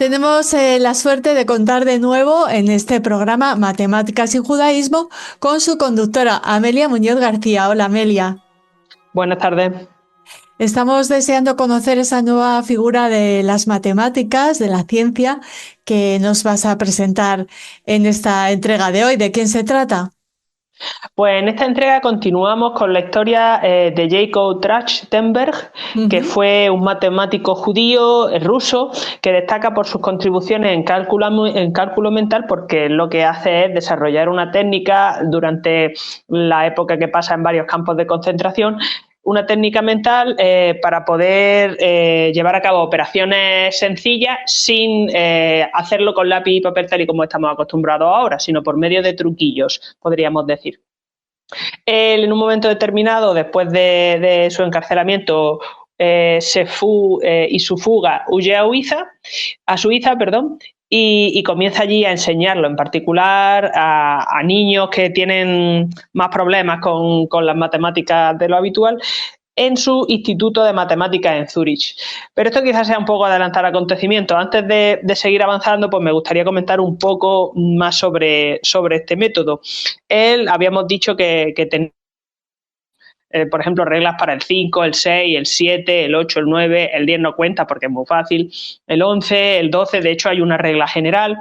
Tenemos la suerte de contar de nuevo en este programa Matemáticas y Judaísmo con su conductora Amelia Muñoz García. Hola, Amelia. Buenas tardes. Estamos deseando conocer esa nueva figura de las matemáticas, de la ciencia, que nos vas a presentar en esta entrega de hoy. ¿De quién se trata? Pues en esta entrega continuamos con la historia de Jacob Trachtenberg, que fue un matemático judío ruso que destaca por sus contribuciones en cálculo mental, porque lo que hace es desarrollar una técnica durante la época que pasa en varios campos de concentración, una técnica mental para poder llevar a cabo operaciones sencillas sin hacerlo con lápiz y papel tal y como estamos acostumbrados ahora, sino por medio de truquillos, podríamos decir. Él, en un momento determinado, después de su encarcelamiento, y su fuga, huye a Suiza, y comienza allí a enseñarlo, en particular a niños que tienen más problemas con las matemáticas de lo habitual, en su Instituto de Matemáticas en Zúrich. Pero esto quizás sea un poco adelantar acontecimientos. Antes de seguir avanzando, pues me gustaría comentar un poco más sobre este método. Él, habíamos dicho que tenía, por ejemplo, reglas para el 5, el 6, el 7, el 8, el 9, el 10 no cuenta porque es muy fácil, el 11, el 12, de hecho hay una regla general.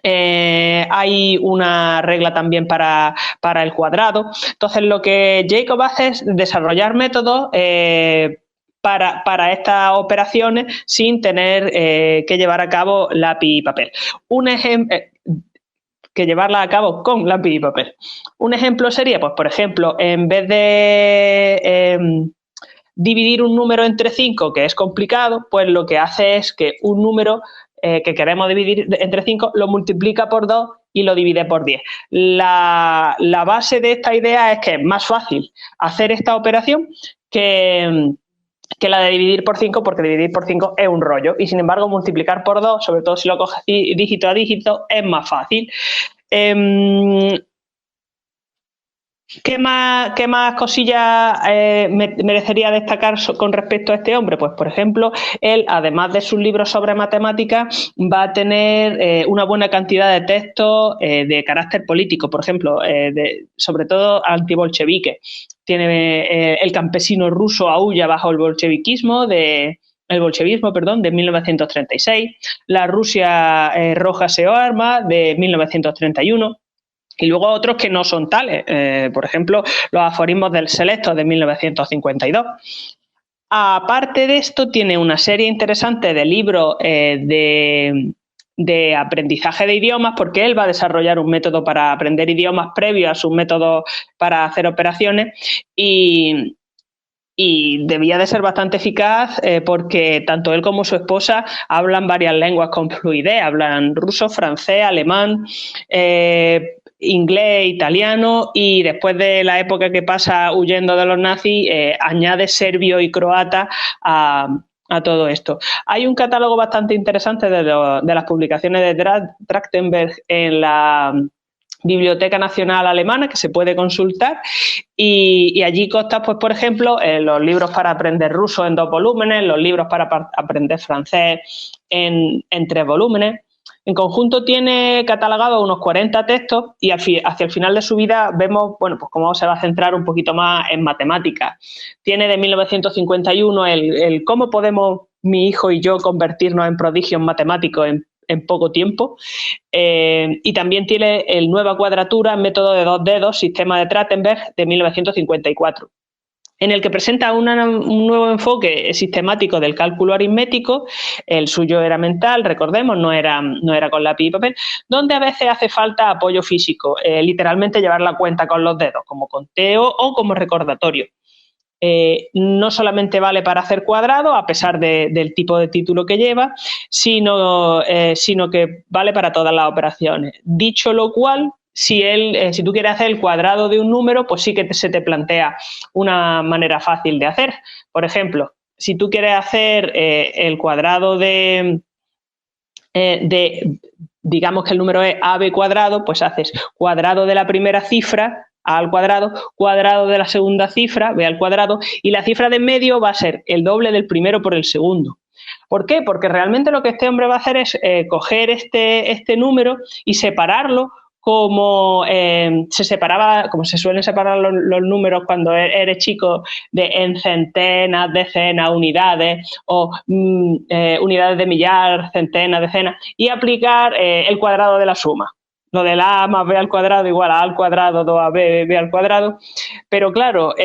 Hay una regla también para el cuadrado. Entonces, lo que Jacob hace es desarrollar métodos para estas operaciones sin tener que llevar a cabo lápiz y papel. Que llevarla a cabo con lápiz y papel. Un ejemplo sería, pues, por ejemplo, en vez de dividir un número entre 5, que es complicado, pues lo que hace es que un número que queremos dividir entre 5 lo multiplica por 2 y lo divide por 10. La base de esta idea es que es más fácil hacer esta operación que la de dividir por 5, porque dividir por 5 es un rollo, y sin embargo multiplicar por 2, sobre todo si lo coges dígito a dígito, es más fácil. ¿Qué más cosillas merecería destacar con respecto a este hombre? Pues, por ejemplo, él, además de sus libros sobre matemáticas, va a tener una buena cantidad de textos de carácter político, por ejemplo, sobre todo antibolchevique. Tiene El campesino ruso aúlla bajo el bolchevismo de 1936, La Rusia roja se arma, de 1931. Y luego otros que no son tales, por ejemplo, los aforismos del Selecto de 1952. Aparte de esto, tiene una serie interesante de libros de aprendizaje de idiomas, porque él va a desarrollar un método para aprender idiomas previo a sus métodos para hacer operaciones, y debía de ser bastante eficaz porque tanto él como su esposa hablan varias lenguas con fluidez, hablan ruso, francés, alemán, inglés, italiano, y después de la época que pasa huyendo de los nazis, añade serbio y croata a todo esto. Hay un catálogo bastante interesante de las publicaciones de Trachtenberg en la Biblioteca Nacional Alemana, que se puede consultar, y allí consta, pues, por ejemplo, los libros para aprender ruso en 2 volúmenes, los libros para aprender francés en 3 volúmenes. En conjunto tiene catalogado unos 40 textos, y hacia el final de su vida vemos, bueno, pues cómo se va a centrar un poquito más en matemáticas. Tiene de 1951 el cómo podemos mi hijo y yo convertirnos en prodigios matemáticos en poco tiempo, y también tiene el Nueva Cuadratura, método de 2 dedos, sistema de Trachtenberg, de 1954. En el que presenta un nuevo enfoque sistemático del cálculo aritmético. El suyo era mental, recordemos, no era con lápiz y papel, donde a veces hace falta apoyo físico, literalmente llevar la cuenta con los dedos, como conteo o como recordatorio. No solamente vale para hacer cuadrados, a pesar del tipo de título que lleva, sino que vale para todas las operaciones. Dicho lo cual, si tú quieres hacer el cuadrado de un número, pues sí que se te plantea una manera fácil de hacer. Por ejemplo, si tú quieres hacer el cuadrado digamos que el número es AB cuadrado, pues haces cuadrado de la primera cifra, A al cuadrado, cuadrado de la segunda cifra, B al cuadrado, y la cifra de en medio va a ser el doble del primero por el segundo. ¿Por qué? Porque realmente lo que este hombre va a hacer es coger este número y separarlo como se separaba, como se suelen separar los números cuando eres chico, en centenas, decenas, unidades o unidades de millar, centenas, decenas, y aplicar el cuadrado de la suma. Lo de la A más B al cuadrado igual a A al cuadrado, 2AB, B al cuadrado. Pero claro,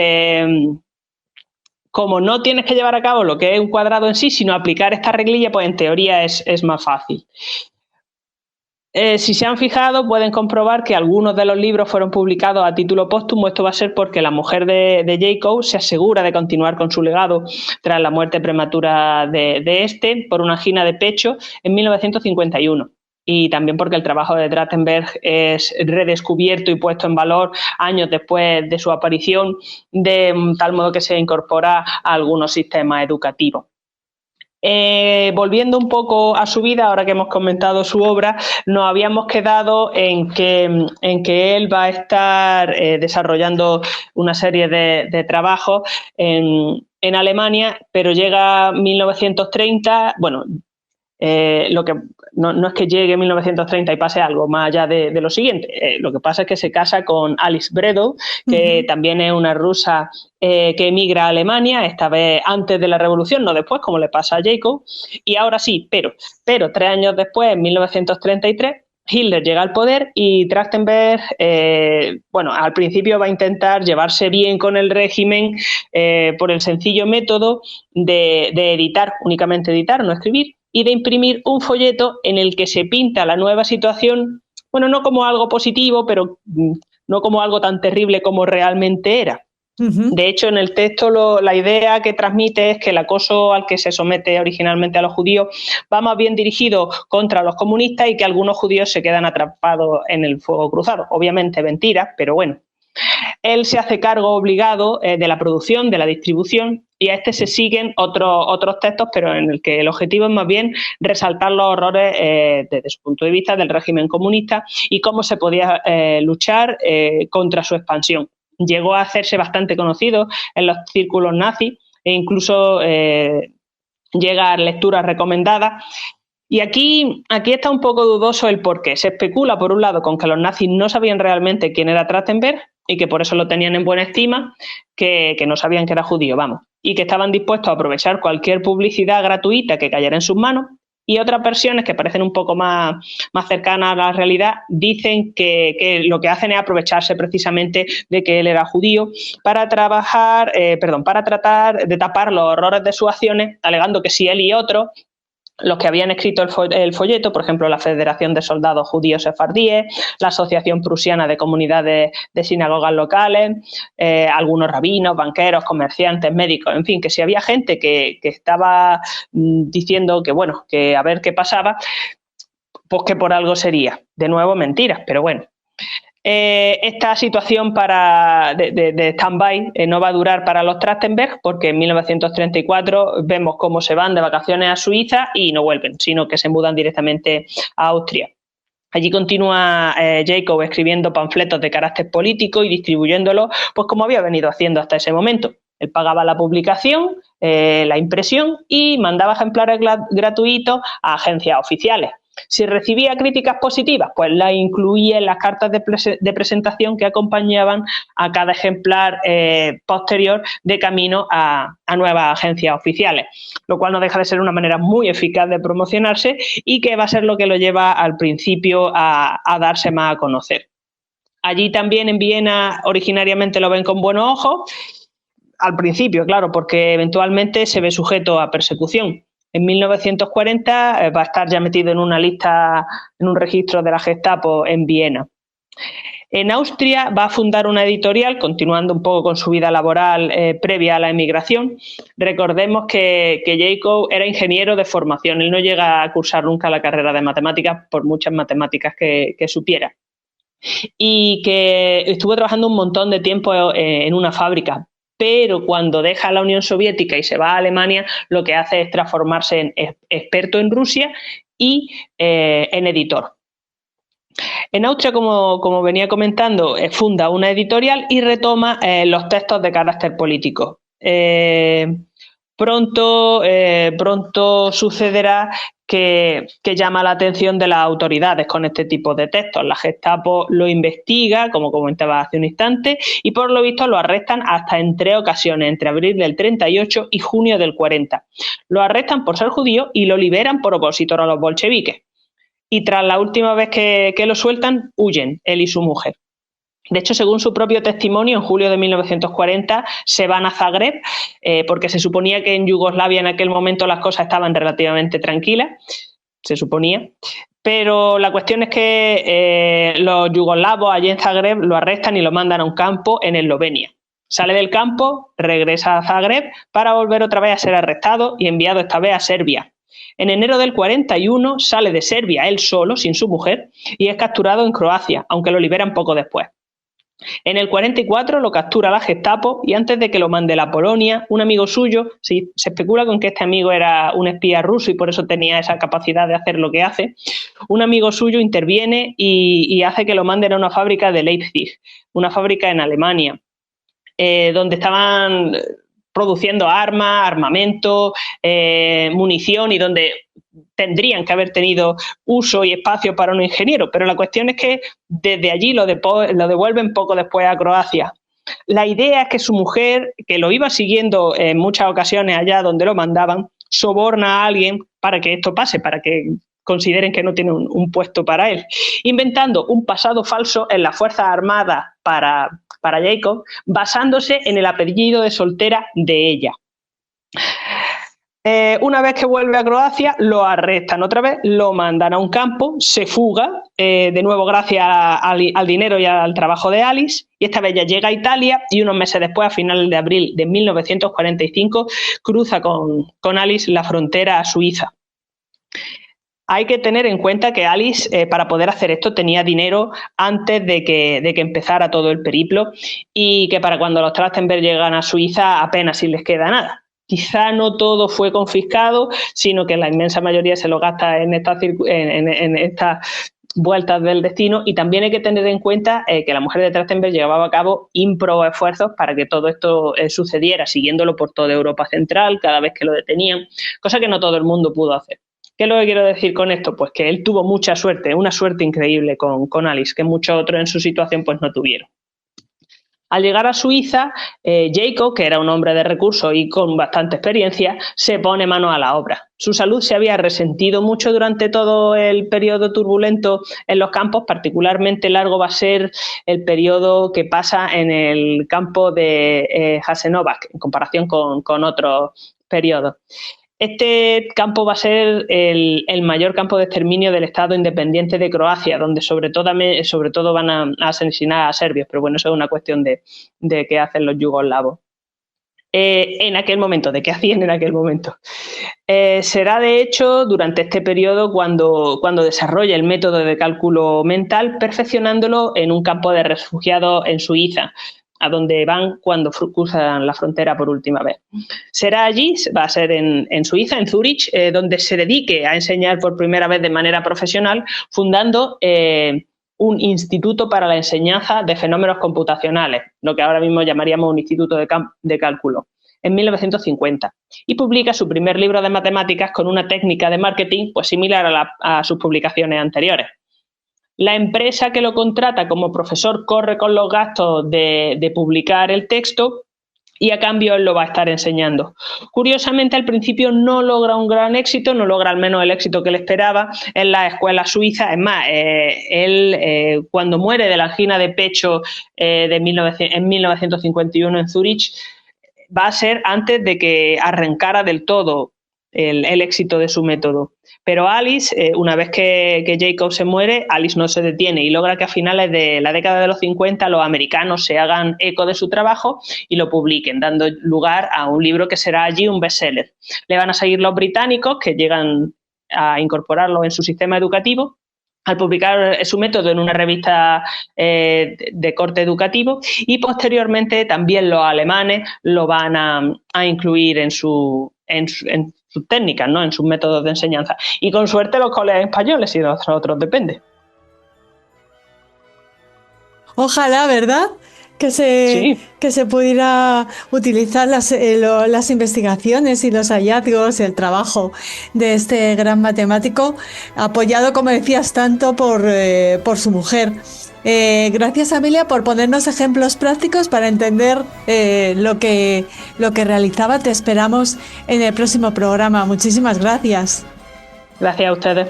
como no tienes que llevar a cabo lo que es un cuadrado en sí, sino aplicar esta reglilla, pues en teoría es más fácil. Si se han fijado, pueden comprobar que algunos de los libros fueron publicados a título póstumo. Esto va a ser porque la mujer de Jacob se asegura de continuar con su legado tras la muerte prematura de este por una angina de pecho en 1951. Y también porque el trabajo de Trachtenberg es redescubierto y puesto en valor años después de su aparición, de tal modo que se incorpora a algunos sistemas educativos. Volviendo un poco a su vida, ahora que hemos comentado su obra, nos habíamos quedado en que él va a estar desarrollando una serie de trabajos en Alemania, pero llega 1930, bueno, lo que no es que llegue 1930 y pase algo más allá de lo siguiente. Lo que pasa es que se casa con Alice Bredow, que también es una rusa que emigra a Alemania, esta vez antes de la revolución, no después, como le pasa a Jacob. Y ahora sí, pero 3 años después, en 1933, Hitler llega al poder y Trachtenberg, al principio va a intentar llevarse bien con el régimen por el sencillo método de editar, únicamente editar, no escribir, y de imprimir un folleto en el que se pinta la nueva situación, bueno, no como algo positivo, pero no como algo tan terrible como realmente era. De hecho, en el texto la idea que transmite es que el acoso al que se somete originalmente a los judíos va más bien dirigido contra los comunistas y que algunos judíos se quedan atrapados en el fuego cruzado. Obviamente mentira, pero bueno. Él se hace cargo obligado de la producción, de la distribución, y a este se siguen otros textos, pero en el que el objetivo es más bien resaltar los horrores desde su punto de vista del régimen comunista y cómo se podía luchar contra su expansión. Llegó a hacerse bastante conocido en los círculos nazis e incluso llega a lecturas recomendadas. Y aquí está un poco dudoso el porqué. Se especula, por un lado, con que los nazis no sabían realmente quién era Trachtenberg y que por eso lo tenían en buena estima, que no sabían que era judío, vamos, y que estaban dispuestos a aprovechar cualquier publicidad gratuita que cayera en sus manos. Y otras versiones que parecen un poco más cercanas a la realidad dicen que lo que hacen es aprovecharse precisamente de que él era judío para tratar de tapar los horrores de sus acciones, alegando que si él y otros, los que habían escrito el folleto, por ejemplo, la Federación de Soldados Judíos Sefardíes, la Asociación Prusiana de Comunidades de Sinagogas Locales, algunos rabinos, banqueros, comerciantes, médicos, en fin, que si había gente que estaba diciendo que a ver qué pasaba, pues que por algo sería. De nuevo, mentiras, pero bueno. Esta situación de stand-by no va a durar para los Trachtenberg, porque en 1934 vemos cómo se van de vacaciones a Suiza y no vuelven, sino que se mudan directamente a Austria. Allí continúa Jacob escribiendo panfletos de carácter político y distribuyéndolos, pues como había venido haciendo hasta ese momento. Él pagaba la publicación, la impresión y mandaba ejemplares gratuitos a agencias oficiales. Si recibía críticas positivas, pues las incluía en las cartas de presentación que acompañaban a cada ejemplar posterior de camino a nuevas agencias oficiales, lo cual no deja de ser una manera muy eficaz de promocionarse y que va a ser lo que lo lleva al principio a darse más a conocer. Allí también en Viena originariamente lo ven con buenos ojos, al principio, claro, porque eventualmente se ve sujeto a persecución. En 1940 va a estar ya metido en una lista, en un registro de la Gestapo en Viena. En Austria va a fundar una editorial, continuando un poco con su vida laboral previa a la emigración. Recordemos que Jacob era ingeniero de formación, él no llega a cursar nunca la carrera de matemáticas, por muchas matemáticas que supiera. Y que estuvo trabajando un montón de tiempo en una fábrica. Pero cuando deja la Unión Soviética y se va a Alemania, lo que hace es transformarse en experto en Rusia y en editor. En Austria, como venía comentando, funda una editorial y retoma los textos de carácter político. pronto sucederá que llama la atención de las autoridades con este tipo de textos. La Gestapo lo investiga, como comentaba hace un instante, y por lo visto lo arrestan hasta en 3 ocasiones, entre abril del 38 y junio del 40. Lo arrestan por ser judío y lo liberan por opositor a los bolcheviques. Y tras la última vez que lo sueltan, huyen, él y su mujer. De hecho, según su propio testimonio, en julio de 1940 se van a Zagreb porque se suponía que en Yugoslavia en aquel momento las cosas estaban relativamente tranquilas, se suponía, pero la cuestión es que los yugoslavos allí en Zagreb lo arrestan y lo mandan a un campo en Eslovenia. Sale del campo, regresa a Zagreb para volver otra vez a ser arrestado y enviado esta vez a Serbia. En enero del 41 sale de Serbia él solo, sin su mujer, y es capturado en Croacia, aunque lo liberan poco después. En el 44 lo captura la Gestapo y antes de que lo mande a Polonia, un amigo suyo, se especula con que este amigo era un espía ruso y por eso tenía esa capacidad de hacer lo que hace, un amigo suyo interviene y hace que lo manden a una fábrica de Leipzig, una fábrica en Alemania, donde estaban produciendo armas, armamento, munición y donde tendrían que haber tenido uso y espacio para un ingeniero, pero la cuestión es que desde allí lo devuelven poco después a Croacia. La idea es que su mujer, que lo iba siguiendo en muchas ocasiones allá donde lo mandaban, soborna a alguien para que esto pase, para que consideren que no tiene un puesto para él, inventando un pasado falso en las Fuerzas Armadas para Jacob, basándose en el apellido de soltera de ella. Una vez que vuelve a Croacia, lo arrestan otra vez, lo mandan a un campo, se fuga, de nuevo gracias al dinero y al trabajo de Alice, y esta vez ya llega a Italia y unos meses después, a finales de abril de 1945, cruza con Alice la frontera a Suiza. Hay que tener en cuenta que Alice, para poder hacer esto, tenía dinero antes de que empezara todo el periplo y que para cuando los Trachtenberg llegan a Suiza apenas si les queda nada. Quizá no todo fue confiscado, sino que la inmensa mayoría se lo gasta en estas vueltas del destino, y también hay que tener en cuenta que la mujer de Trachtenberg llevaba a cabo ímprobos esfuerzos para que todo esto sucediera, siguiéndolo por toda Europa Central cada vez que lo detenían, cosa que no todo el mundo pudo hacer. ¿Qué es lo que quiero decir con esto? Pues que él tuvo mucha suerte, una suerte increíble con Alice, que muchos otros en su situación pues no tuvieron. Al llegar a Suiza, Jacob, que era un hombre de recursos y con bastante experiencia, se pone mano a la obra. Su salud se había resentido mucho durante todo el periodo turbulento en los campos, particularmente largo va a ser el periodo que pasa en el campo de Jasenovac, en comparación con otros periodos. Este campo va a ser el mayor campo de exterminio del Estado independiente de Croacia, donde sobre todo van a asesinar a serbios, pero bueno, eso es una cuestión de qué hacen los yugoslavos. En aquel momento, de qué hacían en aquel momento. Será de hecho durante este periodo cuando desarrolla el método de cálculo mental, perfeccionándolo en un campo de refugiados en Suiza, a donde van cuando cruzan la frontera por última vez. Será allí, va a ser en Suiza, en Zúrich, donde se dedique a enseñar por primera vez de manera profesional, fundando un instituto para la enseñanza de fenómenos computacionales, lo que ahora mismo llamaríamos un instituto de cálculo, en 1950. Y publica su primer libro de matemáticas con una técnica de marketing pues similar a sus publicaciones anteriores. La empresa que lo contrata como profesor corre con los gastos de publicar el texto y a cambio él lo va a estar enseñando. Curiosamente, al principio no logra un gran éxito, no logra al menos el éxito que él esperaba en las escuelas suizas. Es más, él cuando muere de la angina de pecho en 1951 en Zúrich, va a ser antes de que arrancara del todo el éxito de su método. Pero Alice, una vez que Jacob se muere, Alice no se detiene y logra que a finales de la década de los 50 los americanos se hagan eco de su trabajo y lo publiquen, dando lugar a un libro que será allí un bestseller. Le van a seguir los británicos, que llegan a incorporarlo en su sistema educativo, al publicar su método en una revista de corte educativo, y posteriormente también los alemanes lo van a incluir en sus técnicas, ¿no? En sus métodos de enseñanza. Y con suerte los colegas españoles, y de otros depende. Ojalá, ¿verdad? que se pudiera utilizar las investigaciones y los hallazgos, el trabajo de este gran matemático, apoyado, como decías, tanto por su mujer. Gracias, Amelia, por ponernos ejemplos prácticos para entender lo que realizaba. Te esperamos en el próximo programa. Muchísimas gracias. Gracias a ustedes.